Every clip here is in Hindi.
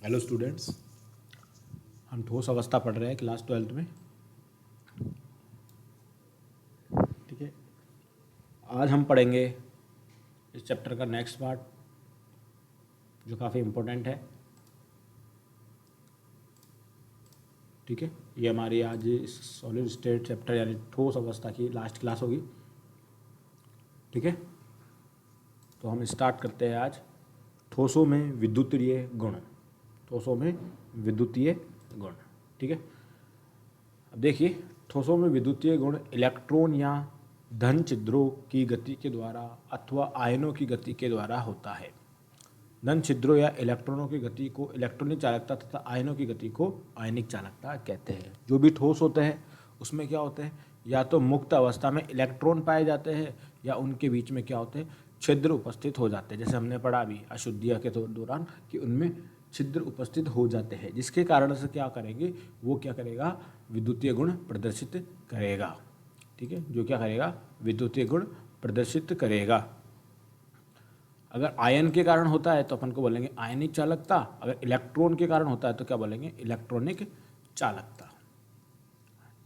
हेलो स्टूडेंट्स, हम ठोस अवस्था पढ़ रहे हैं क्लास 12th में। ठीक है, आज हम पढ़ेंगे इस चैप्टर का नेक्स्ट पार्ट जो काफ़ी इम्पोर्टेंट है। ठीक है, ये हमारी आज सॉलिड स्टेट चैप्टर यानी ठोस अवस्था की लास्ट क्लास होगी। ठीक है, तो हम स्टार्ट करते हैं आज ठोसों में विद्युतीय गुण। ठोसों में विद्युतीय गुण। ठीक है, अब देखिए, ठोसों में विद्युतीय गुण इलेक्ट्रॉन या धन छिद्रों की गति के द्वारा अथवा आयनों की गति के द्वारा होता है। धन छिद्रों या इलेक्ट्रॉनों की गति को इलेक्ट्रॉनिक चालकता तथा आयनों की गति को आयनिक चालकता कहते हैं। जो भी ठोस होते हैं उसमें क्या होते हैं, या तो मुक्त अवस्था में इलेक्ट्रॉन पाए जाते हैं या उनके बीच में क्या होते हैं, छिद्र उपस्थित हो जाते हैं। जैसे हमने पढ़ा अभी अशुद्धियाँ के दौरान कि उनमें छिद्र उपस्थित हो जाते हैं, जिसके कारण से क्या करेंगे, वो क्या करेगा, विद्युतीय गुण प्रदर्शित करेगा। ठीक है, जो क्या करेगा, विद्युतीय गुण प्रदर्शित करेगा। अगर आयन के कारण होता है तो अपन को बोलेंगे आयनिक चालकता, अगर इलेक्ट्रॉन के कारण होता है तो क्या बोलेंगे, इलेक्ट्रॉनिक चालकता।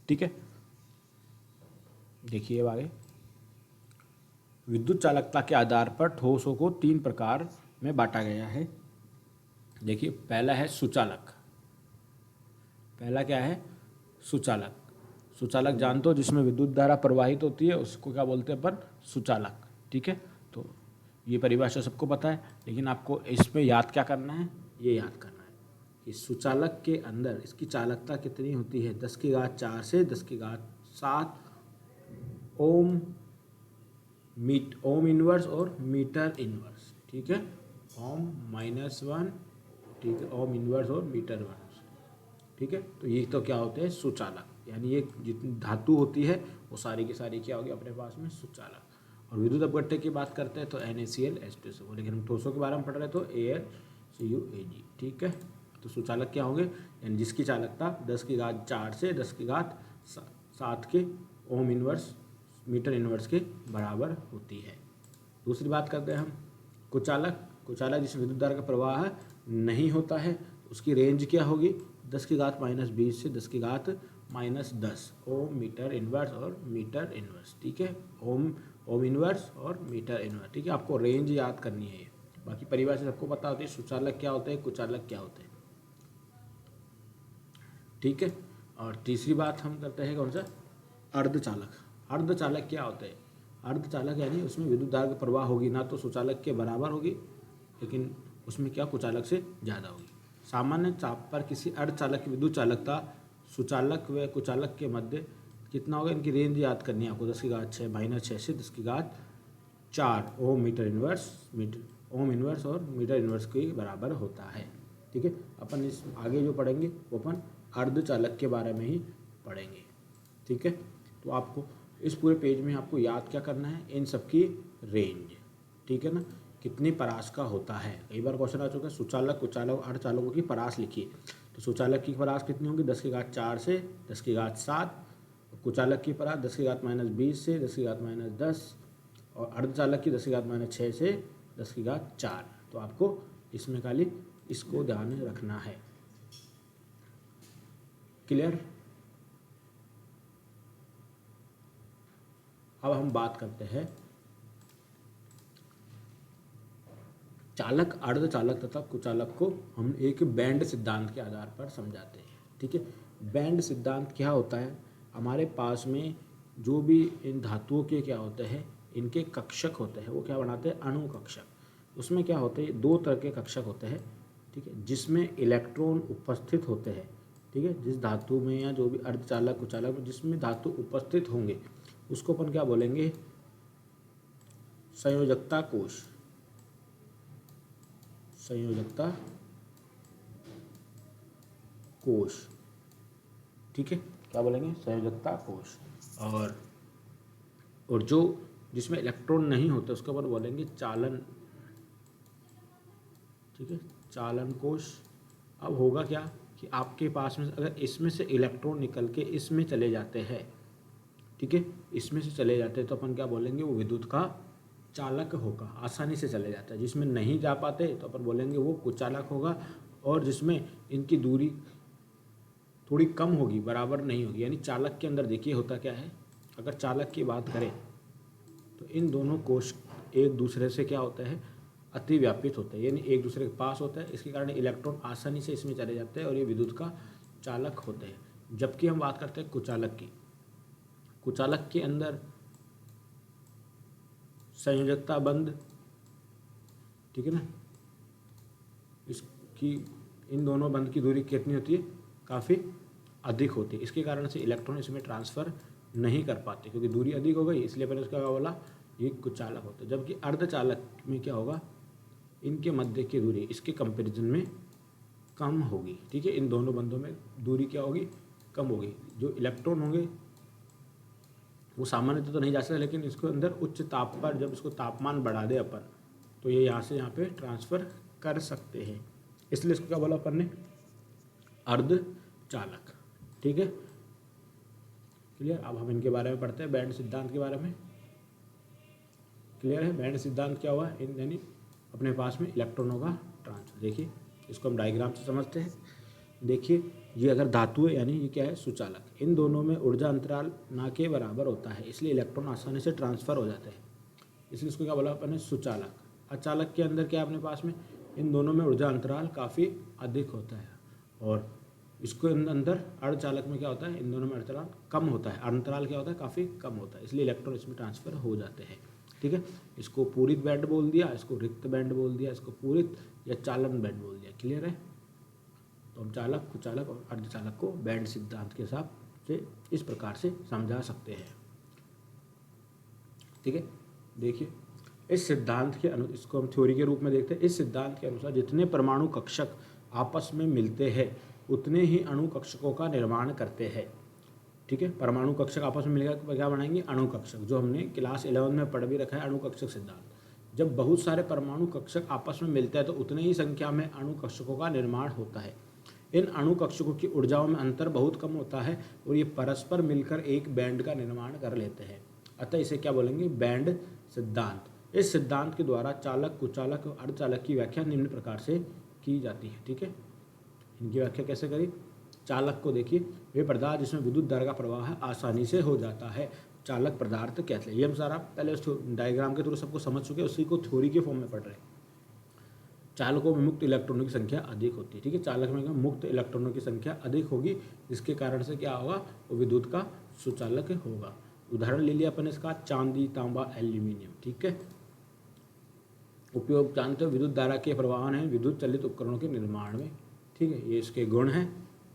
ठीक है, देखिए आगे, विद्युत चालकता के आधार पर ठोसों को 3 प्रकार में बांटा गया है। देखिए, पहला है सुचालक। पहला क्या है, सुचालक। सुचालक जानते हो, जिसमें विद्युत धारा प्रवाहित होती है उसको क्या बोलते हैं अपन, सुचालक। ठीक है, तो ये परिभाषा सबको पता है, लेकिन आपको इसमें याद क्या करना है, ये याद करना है कि सुचालक के अंदर इसकी चालकता कितनी होती है, 10⁴ से 10⁷ ओम ओम इनवर्स और मीटर इनवर्स। ठीक है, ओम -1, ठीक है, ओम इनवर्स और मीटर इनवर्स। ठीक है, तो ये तो क्या होते हैं, सुचालक। यानी ये जितनी धातु होती है वो सारी की सारी क्या होगी अपने पास में, सुचालक। और विद्युत अपघट्य की बात करते हैं तो NaCl H2SO, लेकिन हम ठोसों के बारे में पढ़ रहे हैं तो AlCuAg। ठीक है, तो सुचालक क्या होंगे, यानी जिसकी चालकता 10⁴ से 10⁷ के ओम इनवर्स मीटर इनवर्स के बराबर होती है। दूसरी बात करते हैं हम कुचालक। कुचालक जिसमें विद्युत धारा का प्रवाह नहीं होता है, उसकी रेंज क्या होगी, 10⁻⁻20 से 10⁻−10 ओम मीटर इनवर्स और मीटर इनवर्स। ठीक है, ओम इनवर्स और मीटर इनवर्स। ठीक है, आपको रेंज याद करनी है। बाकी परिभाषा सबको पता होती है, सुचालक क्या होते हैं, कुचालक क्या होते हैं। ठीक है, और तीसरी बात हम करते हैं कौन सा, अर्धचालक। अर्धचालक क्या होते हैं, अर्धचालक यानी उसमें विद्युत धारा का प्रवाह होगी ना तो सुचालक के बराबर होगी, लेकिन उसमें क्या कुचालक से ज़्यादा होगी। सामान्य चाप पर किसी अर्धचालक की विद्युत चालकता सुचालक व कुचालक के मध्य कितना होगा, इनकी रेंज याद करनी है आपको, 10⁻6 से 10⁻4 ओम मीटर इनवर्स ओम इनवर्स और मीटर इनवर्स के बराबर होता है। ठीक है, अपन इस आगे जो पढ़ेंगे वो अपन अर्धचालक के बारे में ही पढ़ेंगे। ठीक है, तो आपको इस पूरे पेज में आपको याद क्या करना है, इन सब की रेंज। ठीक है ना, कितनी परास का होता है। कई बार क्वेश्चन आ चुका है, सुचालक कुचालक अर्धचालकों की परास लिखिए। तो सुचालक की परास कितनी होगी, 10⁻4 से 10⁻7, कुचालक की परास 10⁻−20 से 10⁻−10 और अर्धचालक की 10⁻6 से 10⁻4। तो आपको इसमें खाली इसको ध्यान में रखना है। क्लियर। अब हम बात करते हैं चालक, अर्धचालक तथा कुचालक को हम एक बैंड सिद्धांत के आधार पर समझाते हैं। ठीक है, बैंड सिद्धांत क्या होता है, हमारे पास में जो भी इन धातुओं के क्या होते हैं, इनके कक्षक होते हैं, वो क्या बनाते हैं, अणु कक्षक। उसमें क्या होते हैं, 2 तरह के कक्षक होते हैं। ठीक है, जिसमें इलेक्ट्रॉन उपस्थित होते हैं। ठीक है, जिस धातु में या जो भी अर्धचालक कुचालक में जिसमें धातु उपस्थित होंगे उसको अपन क्या बोलेंगे, संयोजकता कोश। संयोजकता कोश। ठीक है, क्या बोलेंगे, संयोजकता कोश। और जो जिसमें इलेक्ट्रॉन नहीं होते उसको अपन बोलेंगे चालन। ठीक है, चालन कोश। अब होगा क्या कि आपके पास में अगर इसमें से इलेक्ट्रॉन निकल के इसमें चले जाते हैं, ठीक है, इसमें से चले जाते हैं तो अपन क्या बोलेंगे, वो विद्युत का चालक होगा, आसानी से चले जाता है। जिसमें नहीं जा पाते तो अपन बोलेंगे वो कुचालक होगा, और जिसमें इनकी दूरी थोड़ी कम होगी, बराबर नहीं होगी। यानी चालक के अंदर देखिए होता क्या है, अगर चालक की बात करें तो इन दोनों कोश एक दूसरे से क्या होता है, अतिव्यापित होते हैं, यानी एक दूसरे के पास होता है। इसके कारण इलेक्ट्रॉन आसानी से इसमें चले जाते हैं और ये विद्युत का चालक होते हैं। जबकि हम बात करते हैं कुचालक की, कुचालक के अंदर संयोजकता बंध, ठीक है ना, इसकी इन दोनों बंध की दूरी कितनी होती है, काफ़ी अधिक होती है। इसके कारण से इलेक्ट्रॉन इसमें ट्रांसफ़र नहीं कर पाते, क्योंकि दूरी अधिक हो गई, इसलिए मैंने उसका क्या बोला, ये कुचालक होता है। जबकि अर्धचालक में क्या होगा, इनके मध्य की दूरी इसके कंपैरिजन में कम होगी, ठीक है। इन दोनों बंधों में दूरी क्या होगी, कम होगी। जो इलेक्ट्रॉन होंगे वो सामान्यतः तो नहीं जा सकते, लेकिन इसको अंदर उच्च ताप पर जब इसको तापमान बढ़ा दे अपन, तो ये यहाँ से यहाँ पे ट्रांसफ़र कर सकते हैं। इसलिए इसको क्या बोला अपन ने, अर्धचालक, ठीक है। क्लियर। अब हम इनके बारे में पढ़ते हैं, बैंड सिद्धांत के बारे में। क्लियर है। बैंड सिद्धांत क्या हुआ, इन यानी अपने पास में इलेक्ट्रॉनों का ट्रांसफर। देखिए इसको हम डायग्राम से समझते हैं। देखिए ये अगर धातु है, यानी ये क्या है, सुचालक, इन दोनों में ऊर्जा अंतराल ना के बराबर होता है, इसलिए इलेक्ट्रॉन आसानी से ट्रांसफ़र हो जाते हैं, इसलिए इसको क्या बोला अपन ने, सुचालक। अचालक के अंदर क्या है अपने पास में, इन दोनों में ऊर्जा अंतराल काफ़ी अधिक होता है, और इसको अंदर अर्धचालक में क्या होता है, इन दोनों में अंतराल कम होता है, अंतराल क्या होता है, काफ़ी कम होता है, इसलिए इलेक्ट्रॉन इसमें ट्रांसफ़र हो जाते हैं, ठीक है। इसको पूरित बैंड बोल दिया, इसको रिक्त बैंड बोल दिया, इसको पूरित या चालन बैंड बोल दिया। क्लियर है। तो हम चालक, कुचालक और अर्धचालक को बैंड सिद्धांत के हिसाब से इस प्रकार से समझा सकते हैं, ठीक है। देखिए इस सिद्धांत के इसको हम थ्योरी के रूप में देखते हैं। इस सिद्धांत के अनुसार जितने परमाणु कक्षक आपस में मिलते हैं उतने ही अणु कक्षकों का निर्माण करते हैं, ठीक है। परमाणु कक्षक आपस में मिलकर क्या बनाएंगे, अणु कक्षक, जो हमने क्लास 11 में पढ़ भी रखा है, अणु कक्षक सिद्धांत। जब बहुत सारे परमाणु कक्षक आपस में मिलते हैं तो उतने ही संख्या में अणु कक्षकों का निर्माण होता है। इन अणु कक्षकों की ऊर्जाओं में अंतर बहुत कम होता है और ये परस्पर मिलकर एक बैंड का निर्माण कर लेते हैं, अतः इसे क्या बोलेंगे, बैंड सिद्धांत। इस सिद्धांत के द्वारा चालक, कुचालक और अर्धचालक की व्याख्या निम्न प्रकार से की जाती है, ठीक है। इनकी व्याख्या कैसे करी, चालक को देखिए, वे पदार्थ जिसमें विद्युत धारा का प्रवाह आसानी से हो जाता है, चालक पदार्थ कहते हैं। ये हम सारा पहले उस डायग्राम के थ्रू सबको समझ चुके हैं, उसी को थ्योरी के फॉर्म में पढ़ रहे हैं। चालकों में मुक्त इलेक्ट्रॉनों की संख्या अधिक होती है, ठीक है। चालक में मुक्त इलेक्ट्रॉनों की संख्या अधिक होगी, जिसके कारण से क्या होगा, वो विद्युत का सुचालक होगा। उदाहरण ले लिया अपन इसका, चांदी, तांबा, एल्यूमिनियम, ठीक है। उपयोग जानते हो, विद्युत धारा के प्रवाहन है विद्युत चलित उपकरणों के निर्माण में, ठीक है। ये इसके गुण हैं,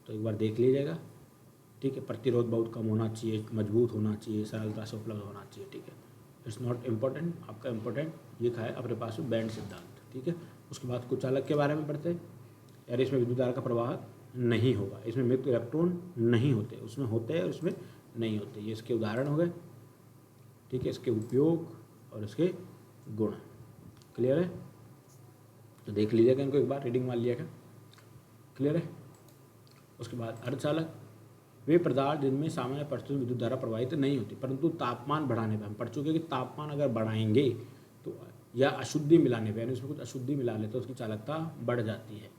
तो एक बार देख लीजिएगा, ठीक है। प्रतिरोध बहुत कम होना चाहिए, मजबूत होना चाहिए, सरलता से उपलब्ध होना चाहिए, ठीक है। इट्स नॉट इम्पोर्टेंट, आपका इम्पोर्टेंट ये है अपने पास में बैंड सिद्धांत, ठीक है। उसके बाद कुचालक के बारे में पढ़ते हैं। यार इसमें विद्युत धारा का प्रवाह नहीं होगा, इसमें मुक्त इलेक्ट्रॉन नहीं होते, उसमें होते हैं और उसमें नहीं होते। ये इसके उदाहरण हो गए, ठीक है। इसके उपयोग और इसके गुण, क्लियर है। तो देख लीजिएगा इनको एक बार, रीडिंग मार लिया, क्लियर है। उसके बाद अर्धचालक, वे पदार्थ जिनमें सामान्य परिस्थितियों में विद्युत धारा प्रवाहित नहीं होती, परंतु तापमान बढ़ाने पर, हम पढ़ चुके हैं कि तापमान अगर बढ़ाएंगे तो या अशुद्धि मिलाने पर, यानी उसमें कुछ अशुद्धि मिला ले तो उसकी चालकता बढ़ जाती है।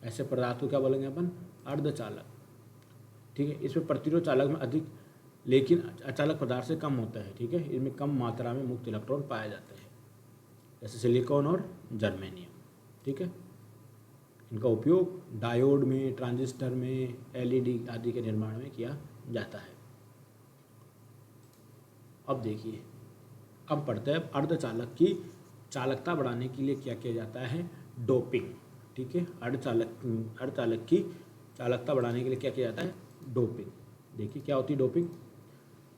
ऐसे पदार्थ को क्या बोलेंगे अपन, अर्धचालक, ठीक है। इसमें प्रतिरोध चालक में अधिक लेकिन अचालक पदार्थ से कम होता है, ठीक है। इनमें कम मात्रा में मुक्त इलेक्ट्रॉन पाए जाते हैं, जैसे सिलिकॉन और जर्मेनियम, ठीक है। इनका उपयोग डायोड में, ट्रांजिस्टर में, एलईडी आदि के निर्माण में किया जाता है। अब देखिए, अब पढ़ते हैं अर्धचालक की चालकता बढ़ाने के लिए क्या किया जाता है, डोपिंग, ठीक है। अर्धचालक की चालकता बढ़ाने के लिए क्या किया जाता है, डोपिंग। देखिए क्या होती है डोपिंग,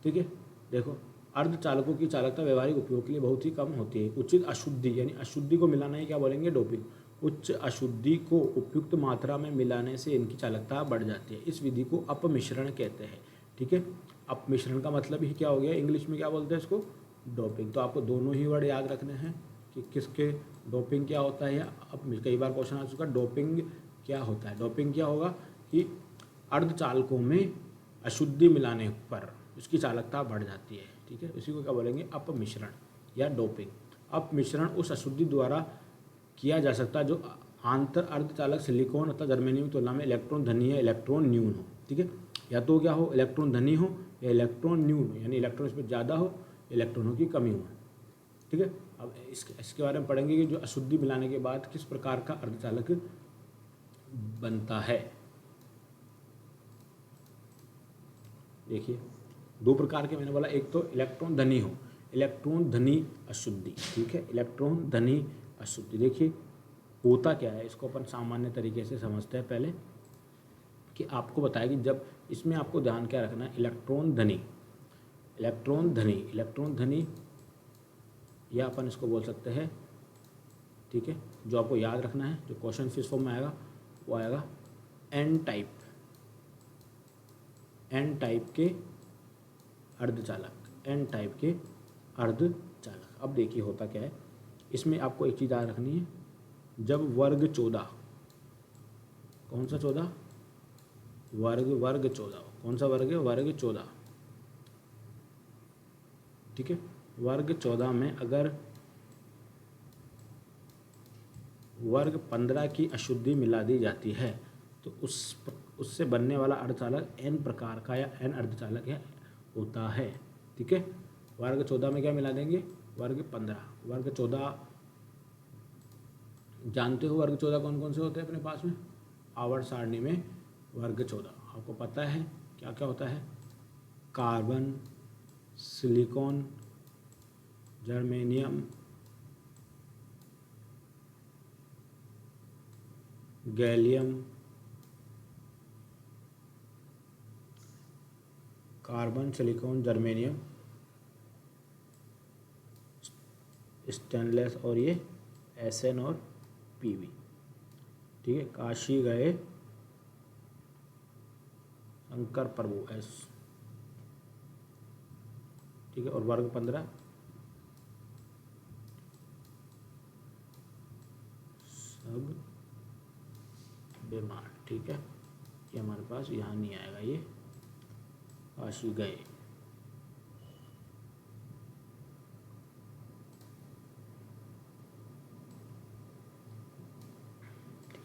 ठीक है। देखो, अर्धचालकों की चालकता व्यवहारिक उपयोग के लिए बहुत ही कम होती है। उचित अशुद्धि, यानी अशुद्धि को मिलाना ही क्या बोलेंगे, डोपिंग। उच्च अशुद्धि को उपयुक्त मात्रा में मिलाने से इनकी चालकता बढ़ जाती है। इस विधि को अपमिश्रण कहते हैं, ठीक है। अपमिश्रण का मतलब ही क्या हो गया, इंग्लिश में क्या बोलते हैं इसको, डोपिंग। तो आपको दोनों ही वर्ड याद रखने हैं कि किसके डोपिंग क्या होता है, या अब कई बार क्वेश्चन आ चुका, डोपिंग क्या होता है। डोपिंग क्या होगा कि अर्धचालकों में अशुद्धि मिलाने पर उसकी चालकता बढ़ जाती है, ठीक है। इसी को क्या बोलेंगे, अपमिश्रण या डोपिंग। अपमिश्रण उस अशुद्धि द्वारा किया जा सकता है जो आंतर अर्धचालक सिलिकॉन अथवा जर्मेनियम की तुलना में इलेक्ट्रॉन धनी या इलेक्ट्रॉन न्यून हो। ठीक है, या तो क्या हो, इलेक्ट्रॉन धनी हो या इलेक्ट्रॉन न्यून हो, यानी इलेक्ट्रॉन इसमें ज़्यादा हो, इलेक्ट्रॉनों की कमी हो। ठीक है, अब इसके बारे में पढ़ेंगे कि जो अशुद्धि मिलाने के बाद किस प्रकार का अर्धचालक बनता है। देखिए, दो प्रकार के मैंने बोला, एक तो इलेक्ट्रॉन धनी हो, इलेक्ट्रॉन धनी अशुद्धि। ठीक है, इलेक्ट्रॉन धनी अशुद्धि। देखिए होता क्या है, इसको अपन सामान्य तरीके से समझते हैं पहले, कि आपको बताया कि जब इसमें आपको ध्यान क्या रखना है, इलेक्ट्रॉन धनी, इलेक्ट्रॉन धनी, इलेक्ट्रॉन धनी, या अपन इसको बोल सकते हैं। ठीक है, जो आपको याद रखना है, जो क्वेश्चन किस फॉर्म में आएगा, वो आएगा एन टाइप, एन टाइप के अर्धचालक, एन टाइप के अर्धचालक। अब देखिए होता क्या है, इसमें आपको एक चीज़ याद रखनी है, जब वर्ग 14, कौन सा 14, वर्ग 14, कौन सा वर्ग है, वर्ग 14। ठीक है, वर्ग 14 में अगर वर्ग 15 की अशुद्धि मिला दी जाती है तो उससे बनने वाला अर्धचालक एन प्रकार का या एन अर्धचालक है होता है। ठीक है, वर्ग 14 में क्या मिला देंगे, वर्ग 15, वर्ग 14 जानते हो, वर्ग 14 कौन कौन से होते हैं अपने पास में, आवर्त सारणी में वर्ग 14 आपको पता है क्या क्या होता है, carbon, silicon, germanium, gallium, carbon, silicon, germanium, stainless, और ये एसएन और पीवी। ठीक है, काशी गए शंकर प्रभु एस। ठीक है, और वर्ग 15 सब बीमार। ठीक है, ये हमारे पास यहाँ नहीं आएगा, ये काशी गए।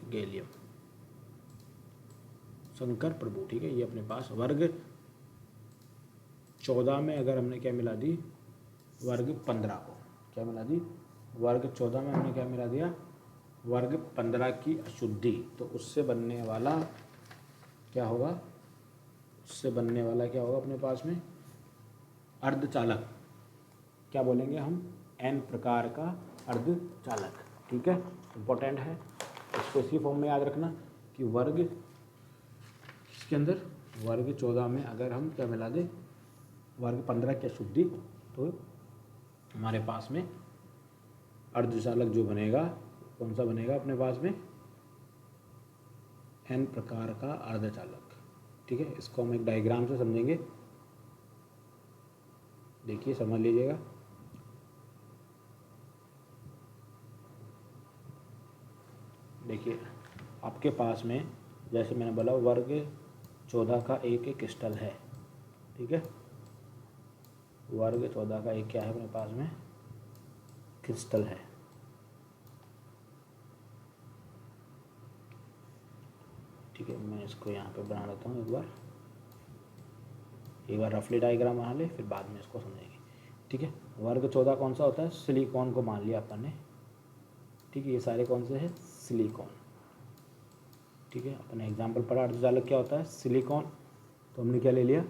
गैलियम, शंकर प्रभु। ठीक है, ये अपने पास वर्ग 14 में अगर हमने क्या मिला दी, वर्ग 15 को क्या मिला दी, वर्ग 14 में हमने क्या मिला दिया, वर्ग 15 की अशुद्धि, तो उससे बनने वाला क्या होगा, उससे बनने वाला क्या होगा अपने पास में, अर्धचालक, क्या बोलेंगे हम, एन प्रकार का अर्धचालक। ठीक है, इम्पोर्टेंट है, इसको इसी फॉर्म में याद रखना कि वर्ग इसके अंदर वर्ग 14 में अगर हम क्या मिला दें, वर्ग 15 की अशुद्धि, तो हमारे पास में अर्धचालक जो बनेगा, कौन सा बनेगा अपने पास में, एन प्रकार का अर्धचालक। ठीक है, इसको हम एक डायग्राम से समझेंगे। देखिए समझ लीजिएगा, देखिए आपके पास में जैसे मैंने बोला वर्ग 14 का एक क्रिस्टल है। ठीक है, वर्ग 14 का एक क्या है अपने पास में, क्रिस्टल है। ठीक है, मैं इसको यहाँ पे बना लेता हूँ, एक बार रफली डायग्राम बना ले, फिर बाद में इसको समझेंगे। ठीक है, वर्ग 14 कौन सा होता है, सिलिकॉन को मान लिया अपन ने। ठीक है, ये सारे कौन से हैं, सिलिकॉन। ठीक है, अपन ने एग्जाम्पल पढ़ा अर्धचालक क्या होता है, सिलिकॉन, तो हमने क्या ले लिया,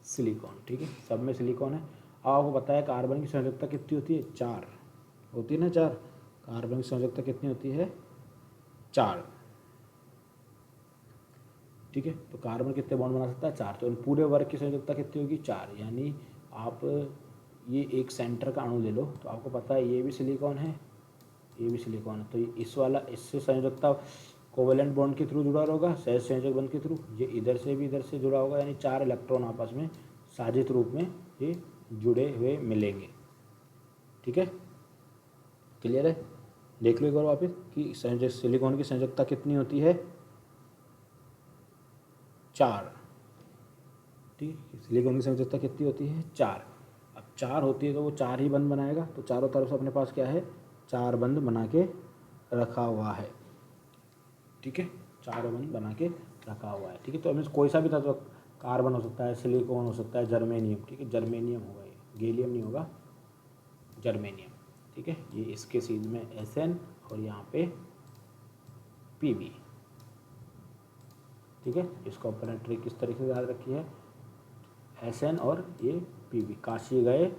सिलिकॉन। ठीक है, सब में सिलिकॉन है। अब आपको पता है कार्बन की संयोजकता कितनी होती है, 4 होती है ना, 4। कार्बन की संयोजकता कितनी होती है, 4। ठीक है, तो कार्बन कितने बॉन्ड बना सकता है, 4। तो पूरे वर्ग की संयोजकता कितनी होगी, 4। यानी आप ये एक सेंटर का अणु ले लो, तो आपको पता है ये भी सिलिकॉन है, ये भी सिलिकॉन है, तो इस वाला इससे संयोजकता कोवेलेंट बॉन्ड के थ्रू जुड़ा होगा, सहज संयोजक बंध के थ्रू, ये इधर से भी इधर से जुड़ा होगा, यानी 4 इलेक्ट्रॉन आपस में साजित रूप में ये जुड़े हुए मिलेंगे। ठीक है, क्लियर है। देख लो एक बार वापस कि संयोजक सिलिकॉन की संयोजकता कितनी होती है, 4। ठीक है, सिलिकॉन की संयोजकता कितनी होती है, 4। अब 4 होती है तो वो 4 ही बंध बनाएगा, तो चारों तरफ से अपने पास क्या है, 4 बंध बना के रखा हुआ है। ठीक है, चारों बंद बना के रखा हुआ है। ठीक है, तो हमें कोई सा भी तत्व, कार्बन हो सकता है, सिलिकॉन हो सकता है, जर्मेनियम, ठीक है, जर्मेनियम होगा ये, गैलियम नहीं होगा, जर्मेनियम। ठीक है, ये इसके सीध में Sn और यहाँ पे Pb। ठीक है, इसको अपने ट्रिक किस तरीके से याद रखी है, Sn और ये Pb, काशी गए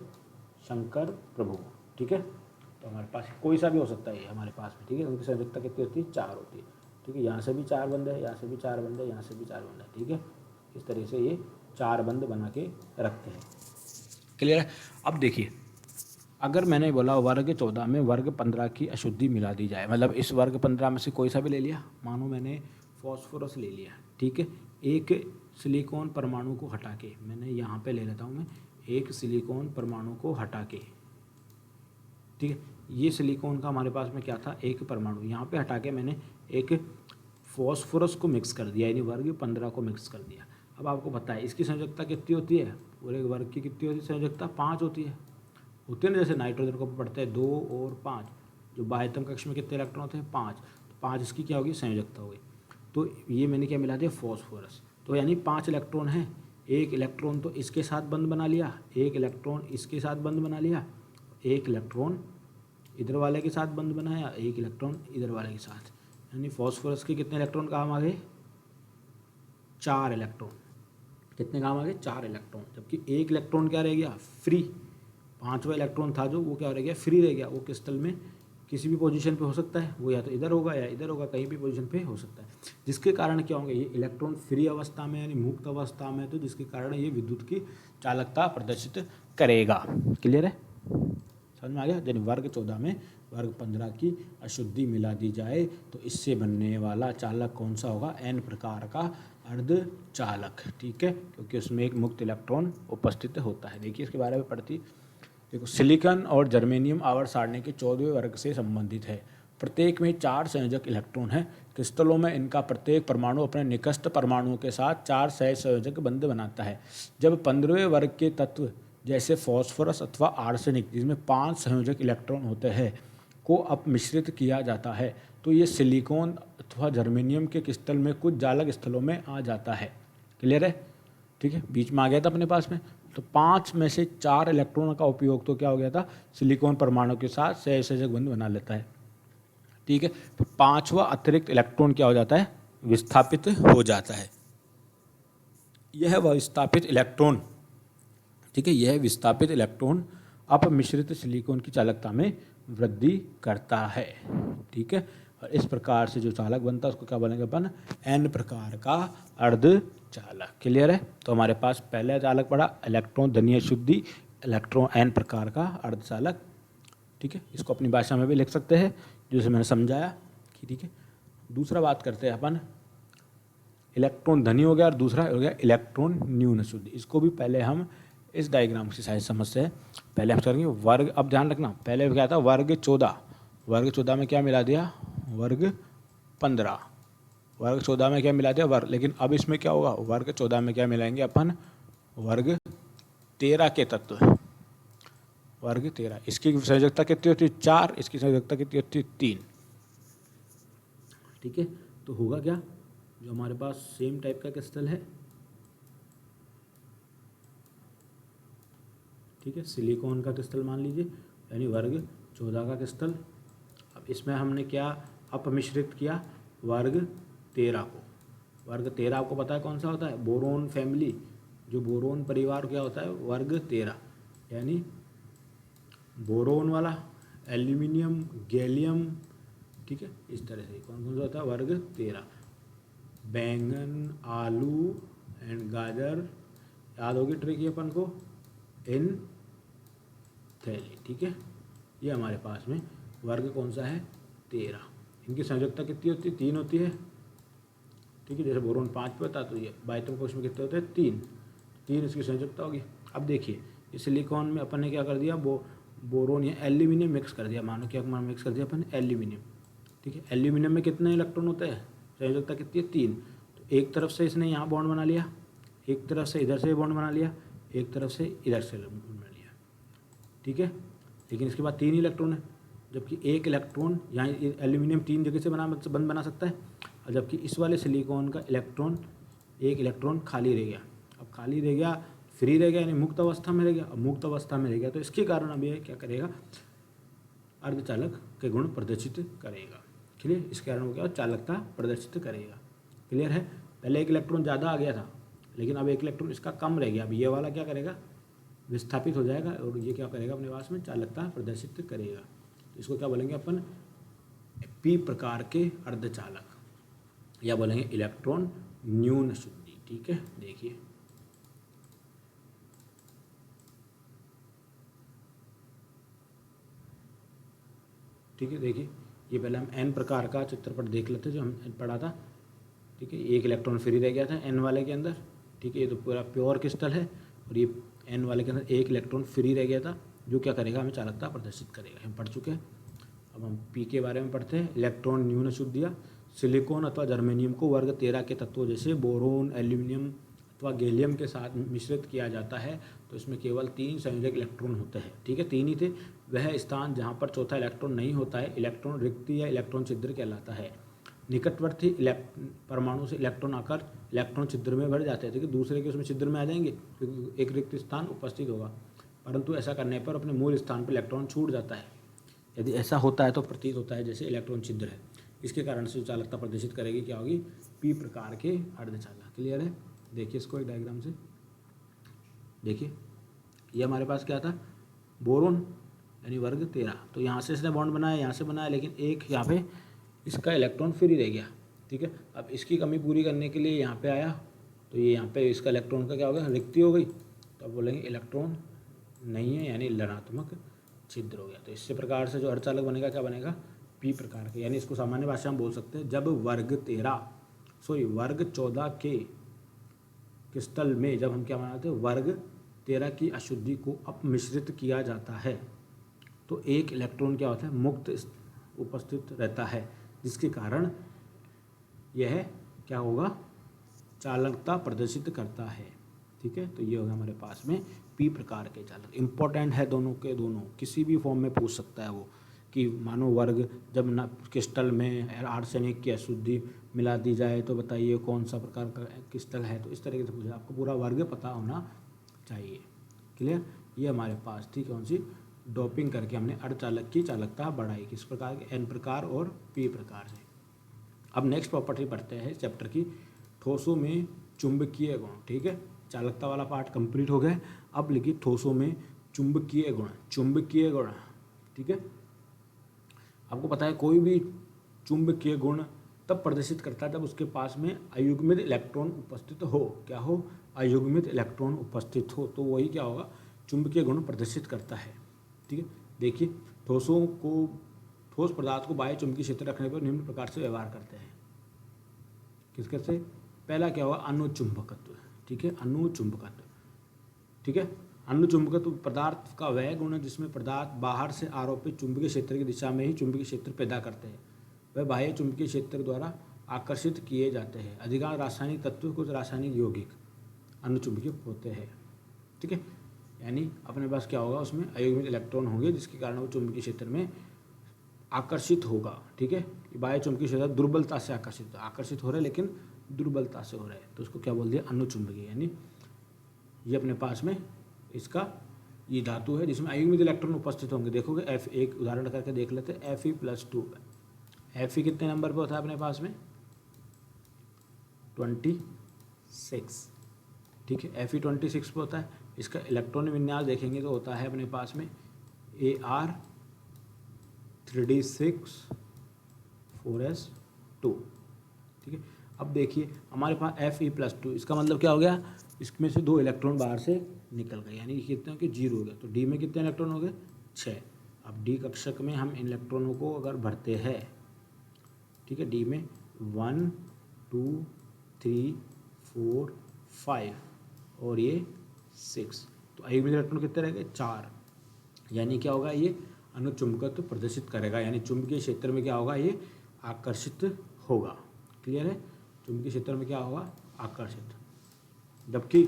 शंकर प्रभु। ठीक है, तो हमारे पास कोई सा भी हो सकता है ये हमारे पास में। ठीक है, उनकी संयोजकता कितनी होती है, 4 होती है। ठीक है, यहाँ से भी 4 बंद है, यहाँ से भी 4 बंद है, यहाँ से भी 4 बंद है। ठीक है, इस तरह से ये 4 बंद बना के रखते हैं। क्लियर है। अब देखिए, अगर मैंने बोला वर्ग 14 में वर्ग 15 की अशुद्धि मिला दी जाए, मतलब इस वर्ग 15 में से कोई सा भी ले लिया, मानो मैंने फॉस्फोरस ले लिया। ठीक है, एक सिलिकॉन परमाणु को हटा के, मैंने यहाँ पे ले लेता हूँ मैं, एक सिलिकॉन परमाणु को हटा के, ठीक है, ये सिलिकॉन का हमारे पास में क्या था, एक परमाणु, यहाँ पे हटा के मैंने एक फॉस्फोरस को मिक्स कर दिया, यानी वर्ग 15 को मिक्स कर दिया। अब आपको पता है इसकी संयोजकता कितनी होती है, पूरे वर्ग की कितनी होती है संयोजकता, 5 होती है ना, जैसे नाइट्रोजन को पढ़ते हैं 2 और 5, जो बाह्यतम कक्ष में कितने इलेक्ट्रॉन होते हैं, 5, तो 5 इसकी क्या होगी, संयोजकता होगी। तो ये मैंने क्या मिला दिया, फॉस्फोरस, तो यानी 5 इलेक्ट्रॉन है, एक इलेक्ट्रॉन तो इसके साथ बंद बना लिया, एक इलेक्ट्रॉन इसके साथ बंद बना लिया, एक इलेक्ट्रॉन इधर वाले के साथ बंद बनाया, एक इलेक्ट्रॉन इधर वाले के साथ, यानी फॉस्फोरस के कितने इलेक्ट्रॉन काम आ गए, 4 इलेक्ट्रॉन। कितने काम आ गए, 4 इलेक्ट्रॉन, जबकि एक इलेक्ट्रॉन क्या रह गया, फ्री। 5वां इलेक्ट्रॉन था जो, वो क्या रह गया, फ्री रह गया। वो क्रिस्टल में किसी भी पोजीशन पे हो सकता है, वो या तो इधर होगा या इधर होगा, कहीं भी पोजीशन पे हो सकता है, जिसके कारण क्या होंगे, ये इलेक्ट्रॉन फ्री अवस्था में यानी मुक्त अवस्था में, तो जिसके कारण ये विद्युत की चालकता प्रदर्शित करेगा। क्लियर है, समझ में आ गया। यानी वर्ग 14 में वर्ग 15 की अशुद्धि मिला दी जाए तो इससे बनने वाला चालक कौन सा होगा, N प्रकार का अर्धचालक। ठीक है, क्योंकि उसमें एक मुक्त इलेक्ट्रॉन उपस्थित होता है। देखिए इसके बारे में पढ़ती, देखो सिलिकॉन और जर्मेनियम आवर्त सारणी के 14वें वर्ग से संबंधित है। प्रत्येक में 4 संयोजक इलेक्ट्रॉन हैं। क्रिस्टलों में इनका प्रत्येक परमाणु अपने निकटस्थ परमाणुओं के साथ 4 सहसंयोजक बंध बनाता है। जब 15वें वर्ग के तत्व जैसे फॉस्फोरस अथवा आर्सेनिक, जिसमें 5 संयोजक इलेक्ट्रॉन होते हैं, को अपमिश्रित किया जाता है तो ये सिलिकॉन अथवा जर्मेनियम के क्रिस्टल में कुछ जालक स्थलों में आ जाता है। क्लियर है, ठीक है, बीच में आ गया था अपने पास में, तो 5 में से 4 इलेक्ट्रॉन का उपयोग तो क्या हो गया था, सिलिकॉन परमाणु के साथ सहसंयोजक बंध बना लेता है। ठीक है, तो 5वां अतिरिक्त इलेक्ट्रॉन क्या हो जाता है, विस्थापित हो जाता है। यह विस्थापित इलेक्ट्रॉन, ठीक है, यह विस्थापित इलेक्ट्रॉन अपमिश्रित सिलिकॉन की चालकता में वृद्धि करता है। ठीक है, और इस प्रकार से जो चालक बनता है उसको क्या बोलेंगे अपन, N प्रकार का अर्धचालक। क्लियर है, तो हमारे पास पहला चालक पड़ा इलेक्ट्रॉन धनीय शुद्धि, इलेक्ट्रॉन N प्रकार का अर्धचालक। ठीक है, इसको अपनी भाषा में भी लिख सकते हैं जैसे मैंने समझाया कि, ठीक है। दूसरा बात करते हैं अपन, इलेक्ट्रॉन धनी हो गया और दूसरा हो गया इलेक्ट्रॉन न्यून शुद्धि। इसको भी पहले हम इस डायग्राम की साइज समझते हैं, पहले हम करेंगे वर्ग। अब ध्यान रखना, पहले क्या था वर्ग 14, वर्ग 14 में क्या मिला दिया, वर्ग 15, वर्ग 14 में क्या मिला दिया वर्ग, लेकिन अब इसमें क्या होगा, वर्ग 14 में क्या मिलाएंगे अपन, वर्ग 13 के तत्व, वर्ग 13। इसकी संयोजकता कितनी होती है, 4, इसकी संयोजकता कितनी होती है, 3। ठीक है, तो होगा क्या, जो हमारे पास सेम टाइप का क्रिस्टल है, ठीक है, सिलिकॉन का क्रिस्टल मान लीजिए, यानी वर्ग 14 का क्रिस्टल। अब इसमें हमने क्या अपमिश्रित किया, वर्ग 13 को। वर्ग 13 आपको पता है कौन सा होता है, बोरोन फैमिली, जो बोरोन परिवार क्या होता है, वर्ग 13, यानी बोरोन वाला, एल्यूमिनियम, गैलियम, ठीक है, इस तरह से कौन कौन सा होता है, वर्ग 13। बैंगन, आलू एंड गाजर, याद होगी ट्रिक ये अपन को, इन थैली। ठीक है, ये हमारे पास में वर्ग कौन सा है, 13। इनकी संयोजकता कितनी होती है, 3 होती है। ठीक है, जैसे बोरोन 5 पे होता है, तो ये बाह्यतम कोश में कितने होते हैं, 3 इसकी संयोजकता होगी। अब देखिए इस सिलिकॉन में अपन ने क्या कर दिया, बोरोन या एल्यूमिनियम मिक्स कर दिया, मानो क्या मिक्स कर दिया अपन, एल्यूमिनियम। ठीक है, एल्यूमिनियम में कितने इलेक्ट्रॉन होते हैं, संयोजकता कितनी है, 3। तो एक तरफ से इसने यहाँ बॉन्ड बना लिया, एक तरफ से इधर से बॉन्ड बना लिया, एक तरफ से इधर से बना लिया। ठीक है, लेकिन इसके बाद 3 इलेक्ट्रॉन है, जबकि एक इलेक्ट्रॉन यहाँ एल्यूमिनियम 3 जगह से बंद बना सकता है। और जबकि इस वाले सिलिकॉन का एक इलेक्ट्रॉन खाली रह गया। अब खाली रह गया, फ्री रह गया, यानी मुक्त अवस्था में रह गया। अब मुक्त अवस्था में रह गया तो इसके कारण अब ये क्या करेगा, अर्धचालक के गुण प्रदर्शित करेगा। क्लियर, इस कारण वो क्या चालकता प्रदर्शित करेगा। क्लियर है, पहले एक इलेक्ट्रॉन ज़्यादा आ गया था, लेकिन अब एक इलेक्ट्रॉन इसका कम रह गया। अब ये वाला क्या करेगा, विस्थापित हो जाएगा और ये क्या करेगा, अपने पास में चालकता प्रदर्शित करेगा। तो इसको क्या बोलेंगे अपन, पी प्रकार के अर्धचालक, या बोलेंगे इलेक्ट्रॉन न्यून शुद्धि। ठीक है, देखिए ठीक है, देखिए ये पहले हम एन प्रकार का चित्रपट देख लेते जो हम पढ़ा था। ठीक है, एक इलेक्ट्रॉन फ्री रह गया था एन वाले के अंदर। ठीक है, ये तो पूरा प्योर क्रिस्टल है और ये एन वाले के अंदर एक इलेक्ट्रॉन फ्री रह गया था, जो क्या करेगा, हमें चालकता प्रदर्शित करेगा। हम पढ़ चुके हैं। अब हम पी के बारे में पढ़ते हैं। इलेक्ट्रॉन न्यून शुद्धियाँ, सिलिकॉन अथवा जर्मेनियम को वर्ग 13 के तत्वों जैसे बोरोन, एल्यूमिनियम अथवा गैलियम के साथ मिश्रित किया जाता है तो इसमें केवल 3 संयोजक इलेक्ट्रॉन होते हैं। ठीक है, 3 ही थे। वह स्थान जहाँ पर चौथा इलेक्ट्रॉन नहीं होता है इलेक्ट्रॉन रिक्ति या इलेक्ट्रॉन छिद्र कहलाता है। निकटवर्ती परमाणु से इलेक्ट्रॉन आकर इलेक्ट्रॉन छिद्र में भर जाते हैं। ठीक है, दूसरे के उसमें छिद्र में आ जाएंगे क्योंकि एक रिक्त स्थान उपस्थित होगा, परंतु ऐसा करने पर अपने मूल स्थान पर इलेक्ट्रॉन छूट जाता है। यदि ऐसा होता है तो प्रतीत होता है जैसे इलेक्ट्रॉन छिद्र है। इसके कारण से चालकता प्रदर्शित करेगी क्या होगी, पी प्रकार के अर्धचालक। क्लियर है, देखिए इसको एक डायग्राम से देखिए। ये हमारे पास क्या था, बोरोन यानी वर्ग 13। तो यहाँ से इसने बॉन्ड बनाया, यहाँ से बनाया, लेकिन एक यहाँ पे इसका इलेक्ट्रॉन फ्री रह गया। ठीक है, अब इसकी कमी पूरी करने के लिए यहाँ पे आया तो ये यहाँ पे इसका इलेक्ट्रॉन का क्या हो गया, रिक्ति हो गई। तो अब बोलेंगे इलेक्ट्रॉन नहीं है, यानी ऋणात्मक छिद्र हो गया। तो इससे प्रकार से जो अर्धचालक बनेगा क्या बनेगा, पी प्रकार के। यानी इसको सामान्य भाषा में बोल सकते हैं, जब वर्ग 14 के क्रिस्टल में जब हम क्या बनाते हैं, वर्ग 13 की अशुद्धि को अपमिश्रित किया जाता है तो एक इलेक्ट्रॉन क्या होता है, मुक्त उपस्थित रहता है, जिसके कारण यह क्या होगा, चालकता प्रदर्शित करता है। ठीक है, तो ये होगा हमारे पास में पी प्रकार के चालक। इम्पोर्टेंट है दोनों के दोनों, किसी भी फॉर्म में पूछ सकता है वो, कि मानो वर्ग जब ना क्रिस्टल में आर्सेनिक की अशुद्धि मिला दी जाए तो बताइए कौन सा प्रकार का क्रिस्टल है। तो इस तरीके से पूछा, आपको पूरा वर्ग पता होना चाहिए। क्लियर, ये हमारे पास थी कौन सी, डोपिंग करके हमने अर्धचालक की चालकता बढ़ाई, किस प्रकार के, एन प्रकार और पी प्रकार से। अब नेक्स्ट प्रॉपर्टी पढ़ते हैं चैप्टर की, ठोसों में चुंबकीय गुण। ठीक है, चालकता वाला पार्ट कंप्लीट हो गया। अब लिखिए ठोसों में चुंबकीय गुण। चुंबकीय गुण, ठीक है, आपको पता है कोई भी चुंबकीय गुण तब प्रदर्शित करता है जब उसके पास में अयुग्मित इलेक्ट्रॉन उपस्थित हो। क्या हो, अयुग्मित इलेक्ट्रॉन उपस्थित हो, तो वही क्या होगा, चुंबकीय गुण प्रदर्शित करता है। ठीक है, देखिए ठोस पदार्थ को बाह्य चुंबकीय क्षेत्र रखने पर निम्न प्रकार से व्यवहार करते हैं। किसके से, पहला क्या होगा, अनुचुंबकत्व। ठीक है, अनुचुंबकत्व। ठीक है, अनुचुंबकत्व पदार्थ का वह गुण है जिसमें पदार्थ बाहर से आरोपित चुंबकीय क्षेत्र की दिशा में ही चुंबकीय क्षेत्र पैदा करते हैं। वह बाह्य चुंबकीय क्षेत्र द्वारा आकर्षित किए जाते हैं। अधिकांश रासायनिक तत्व कुछ रासायनिक यौगिक अनुचुंबकीय होते हैं। ठीक है, यानी अपने पास क्या होगा, उसमें अयुग्मित इलेक्ट्रॉन होंगे जिसके कारण वो चुंबकीय क्षेत्र में आकर्षित होगा। ठीक है, बाह्य चुंबकीय क्षेत्र दुर्बलता से आकर्षित हो रहे, लेकिन दुर्बलता से हो रहे हैं, तो उसको क्या बोल दिया, अनुचुंबकीय। यानी ये अपने पास में इसका ये धातु है जिसमें अयुग्मित इलेक्ट्रॉन उपस्थित होंगे। देखोगे एफ, एक उदाहरण करके देख लेते हैं, Fe+2। Fe कितने नंबर पे होता है अपने पास में, 26। ठीक है, Fe 26 पे होता है। इसका इलेक्ट्रॉन विन्यास देखेंगे तो होता है अपने पास में Ar3d6 4s2। ठीक है, अब देखिए हमारे पास Fe+2, इसका मतलब क्या हो गया, इसमें से 2 इलेक्ट्रॉन बाहर से निकल गए, यानी कितने कि 0 हो गया। तो डी में कितने इलेक्ट्रॉन हो गए, 6। अब डी कक्षक में हम इन इलेक्ट्रॉनों को अगर भरते हैं, ठीक है, डी में 1 2 3 4 5 और ये 6, तो अयुग्मित इलेक्ट्रॉन कितने रह गए, 4। यानी क्या होगा, ये अनुचुंबकत्व प्रदर्शित करेगा, यानी चुंबकीय क्षेत्र में क्या होगा, ये आकर्षित होगा। क्लियर है, चुंबकीय क्षेत्र में क्या होगा, आकर्षित। जबकि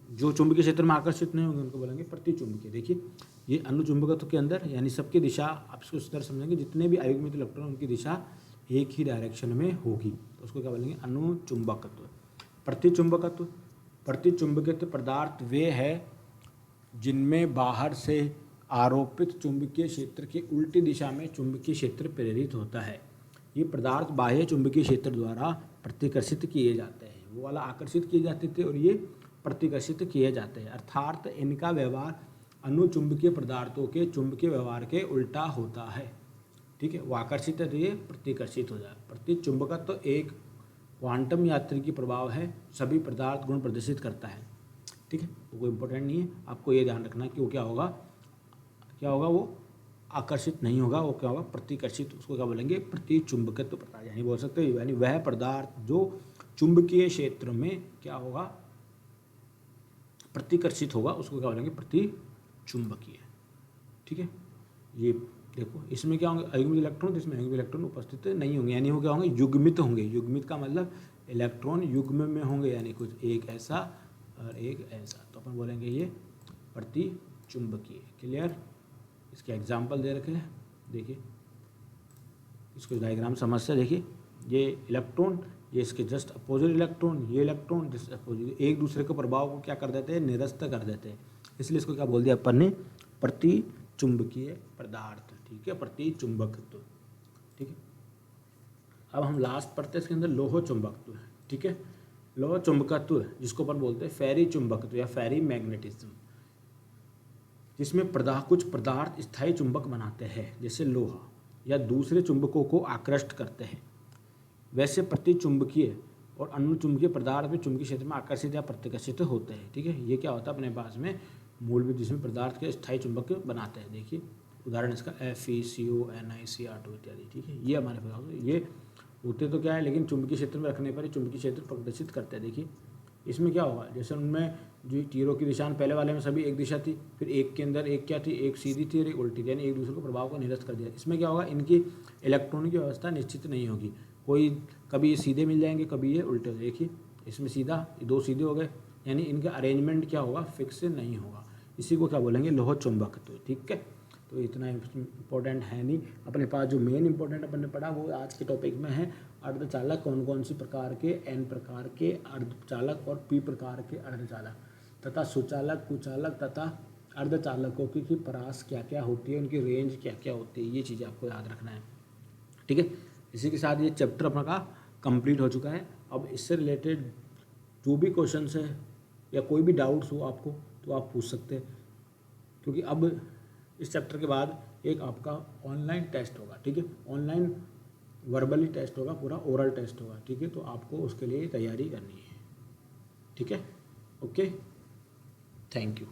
जो चुंबकीय क्षेत्र में आकर्षित नहीं होंगे उनको बोलेंगे प्रतिचुंबकीय। देखिए ये अनुचुंबकत्व के अंदर, यानी सबकी दिशा आप इसको इस तरह समझेंगे, जितने भी अयुग्मित इलेक्ट्रॉन उनकी दिशा एक ही डायरेक्शन में होगी, तो उसको क्या बोलेंगे, अनुचुंबकत्व। प्रतिचुंबकत्व, प्रतिचुंबकत्व पदार्थ वे है जिनमें बाहर से आरोपित चुंबकीय क्षेत्र के उल्टी दिशा में चुंबकीय क्षेत्र प्रेरित होता है। ये पदार्थ बाह्य चुंबकीय क्षेत्र द्वारा प्रतिकर्षित किए जाते हैं। वो वाला आकर्षित किए जाते थे और ये प्रतिकर्षित किए जाते हैं, अर्थात इनका व्यवहार अनुचुंबकीय पदार्थों के चुंबकीय व्यवहार के उल्टा होता है। ठीक है, वो आकर्षित है तो ये प्रतिकर्षित हो जाए। प्रतिचुंबकत्व तो एक क्वांटम यांत्रिकी प्रभाव है, सभी पदार्थ गुण प्रदर्शित करता है। ठीक है, वो कोई इंपॉर्टेंट नहीं है, आपको ये ध्यान रखना कि वो क्या होगा, वो आकर्षित नहीं होगा, वो क्या होगा, प्रतिकर्षित। उसको क्या बोलेंगे, प्रतिचुंबकत्व पदार्थ, यानी बोल सकते हैं यानी वह पदार्थ जो चुंबकीय क्षेत्र में क्या होगा, प्रतिकर्षित होगा, उसको क्या बोलेंगे, प्रतिचुंबकीय। ठीक है, ये देखो इसमें क्या होंगे, अयुग्मित इलेक्ट्रॉन, इसमें अयुग्मित इलेक्ट्रॉन उपस्थित नहीं होंगे, यानी वो क्या होंगे, युग्मित होंगे। युग्मित का मतलब इलेक्ट्रॉन युग्म में होंगे, यानी कुछ एक ऐसा और एक ऐसा, तो अपन बोलेंगे ये प्रतिचुंबकीय। क्लियर, इसके एग्जाम्पल दे रखे हैं, देखिए इसको डायग्राम समझ से देखिए, ये इलेक्ट्रॉन, ये इसके जस्ट अपोजिट इलेक्ट्रॉन, ये इलेक्ट्रॉन जस्ट अपोजिट, एक दूसरे के प्रभाव को क्या कर देते हैं, निरस्त कर देते हैं, इसलिए इसको क्या बोल दिया अपन ने, प्रतिचुंबकीय पदार्थ। ठीक है, प्रतिचुंबकत्व। ठीक है, अब हम लास्ट पढ़ते हैं इसके अंदर लोह चुंबकत्व। ठीक है, लोह चुंबकत्व जिसको अपन बोलते हैं फेरी चुंबकत्व या फेरी मैग्नेटिज्म, जिसमें कुछ पदार्थ स्थायी चुंबक बनाते हैं जैसे लोहा, या दूसरे चुंबकों को आकृष्ट करते हैं। वैसे प्रतिचुंबकीय और अनुचुंबकीय पदार्थ भी चुंबकीय क्षेत्र में आकर्षित या प्रतिकर्षित होते हैं। ठीक है, ये क्या होता है अपने पास में मूलभूत, जिसमें पदार्थ के स्थायी चुंबक बनाते हैं। देखिए उदाहरण इसका FeCO, NiCr2 इत्यादि। ठीक है, ये हमारे पास ये होते तो क्या है, लेकिन चुंबकीय क्षेत्र में रखने पर ही चुंबकीय क्षेत्र प्रदर्शित करते हैं। देखिए इसमें क्या होगा, जैसे उनमें जो तीरों की निशान पहले वाले में सभी एक दिशा थी, फिर एक के अंदर एक क्या थी, एक सीधी थी और एक उल्टी थी, यानी एक दूसरे को प्रभाव को निरस्त कर दिया। इसमें क्या होगा, इनकी इलेक्ट्रॉन की व्यवस्था निश्चित नहीं होगी, कोई कभी ये सीधे मिल जाएंगे, कभी ये उल्टे। देखिए इसमें सीधा, दो सीधे हो गए, यानी इनका अरेंजमेंट क्या होगा, फिक्स नहीं होगा। इसी को क्या बोलेंगे, लोह चुंबकत्व। ठीक है, तो इतना इम्पोर्टेंट है नहीं, अपने पास जो मेन इंपॉर्टेंट अपन ने पढ़ा वो आज के टॉपिक में है अर्धचालक, कौन कौन सी प्रकार के, N प्रकार के अर्धचालक और P प्रकार के अर्धचालक, तथा सुचालक, कुचालक तथा अर्धचालकों की परास क्या क्या होती है, उनकी रेंज क्या क्या होती है, ये चीज़ें आपको याद रखना है। ठीक है, इसी के साथ ये चैप्टर अपना का कंप्लीट हो चुका है। अब इससे रिलेटेड जो भी क्वेश्चन है या कोई भी डाउट्स हो आपको तो आप पूछ सकते हैं, क्योंकि अब इस चैप्टर के बाद एक आपका ऑनलाइन टेस्ट होगा। ठीक है, ऑनलाइन वर्बली टेस्ट होगा, पूरा ओरल टेस्ट होगा। ठीक है, तो आपको उसके लिए तैयारी करनी है। ठीक है, ओके, थैंक यू।